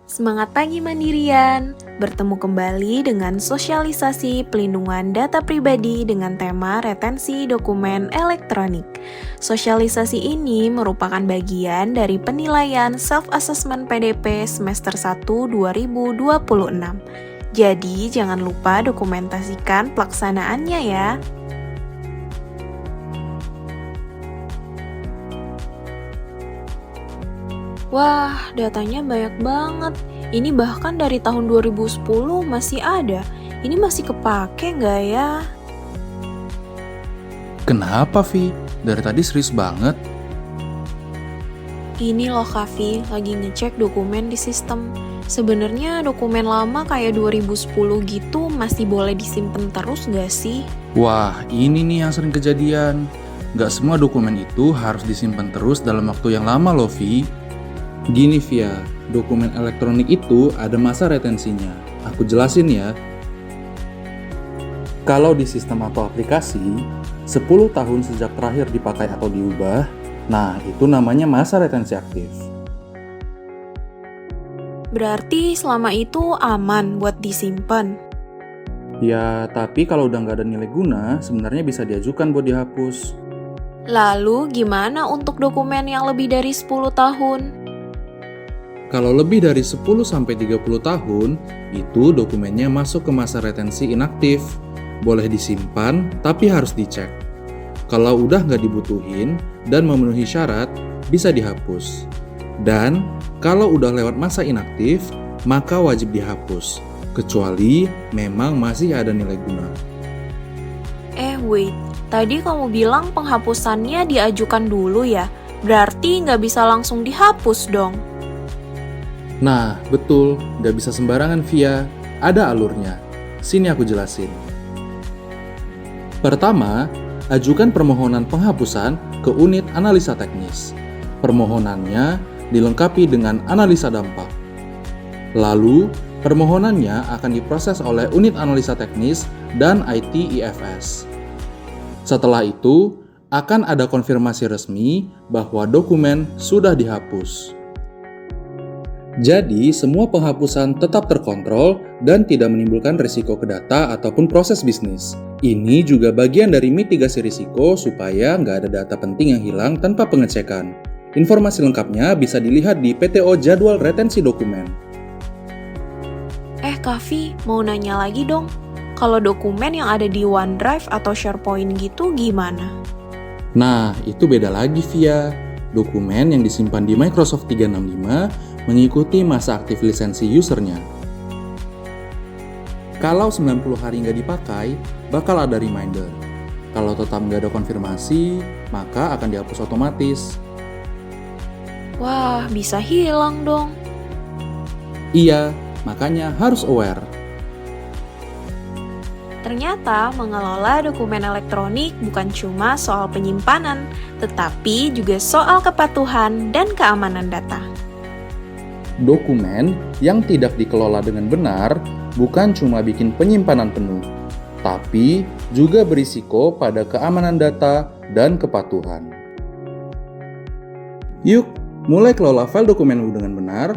Semangat pagi Mandirian! Bertemu kembali dengan sosialisasi pelindungan data pribadi dengan tema retensi dokumen elektronik. Sosialisasi ini merupakan bagian dari penilaian self-assessment PDP semester 1 2026. Jadi jangan lupa dokumentasikan pelaksanaannya ya. Wah, datanya banyak banget. Ini bahkan dari tahun 2010 masih ada. Ini masih kepake nggak ya? Kenapa, Vi? Dari tadi serius banget. Ini loh Kavi, lagi ngecek dokumen di sistem. Sebenarnya dokumen lama kayak 2010 gitu masih boleh disimpan terus nggak sih? Wah, ini nih yang sering kejadian. Nggak semua dokumen itu harus disimpan terus dalam waktu yang lama loh, Vi. Gini, Via, dokumen elektronik itu ada masa retensinya. Aku jelasin ya. Kalau di sistem atau aplikasi, 10 tahun sejak terakhir dipakai atau diubah, nah itu namanya masa retensi aktif. Berarti selama itu aman buat disimpan. Ya, tapi kalau udah nggak ada nilai guna, sebenarnya bisa diajukan buat dihapus. Lalu gimana untuk dokumen yang lebih dari 10 tahun? Kalau lebih dari 10-30 tahun, itu dokumennya masuk ke masa retensi inaktif. Boleh disimpan, tapi harus dicek. Kalau udah nggak dibutuhin dan memenuhi syarat, bisa dihapus. Dan kalau udah lewat masa inaktif, maka wajib dihapus. Kecuali memang masih ada nilai guna. Wait, tadi kamu bilang penghapusannya diajukan dulu ya? Berarti nggak bisa langsung dihapus dong. Nah, betul, nggak bisa sembarangan Via, ada alurnya. Sini aku jelasin. Pertama, ajukan permohonan penghapusan ke unit analisa teknis. Permohonannya dilengkapi dengan analisa dampak. Lalu, permohonannya akan diproses oleh unit analisa teknis dan IT IFS. Setelah itu, akan ada konfirmasi resmi bahwa dokumen sudah dihapus. Jadi, semua penghapusan tetap terkontrol dan tidak menimbulkan risiko ke data ataupun proses bisnis. Ini juga bagian dari mitigasi risiko supaya nggak ada data penting yang hilang tanpa pengecekan. Informasi lengkapnya bisa dilihat di PTO Jadwal Retensi Dokumen. Kavi, mau nanya lagi dong. Kalau dokumen yang ada di OneDrive atau SharePoint gitu gimana? Nah, itu beda lagi Via. Dokumen yang disimpan di Microsoft 365 mengikuti masa aktif lisensi usernya. Kalau 90 hari nggak dipakai, bakal ada reminder. Kalau tetap nggak ada konfirmasi, maka akan dihapus otomatis. Wah, bisa hilang dong. Iya, makanya harus aware. Ternyata mengelola dokumen elektronik bukan cuma soal penyimpanan, tetapi juga soal kepatuhan dan keamanan data. Dokumen yang tidak dikelola dengan benar bukan cuma bikin penyimpanan penuh, tapi juga berisiko pada keamanan data dan kepatuhan. Yuk, mulai kelola file dokumenmu dengan benar,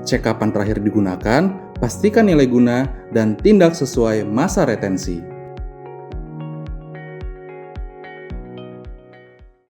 cek kapan terakhir digunakan, pastikan nilai guna, dan tindak sesuai masa retensi.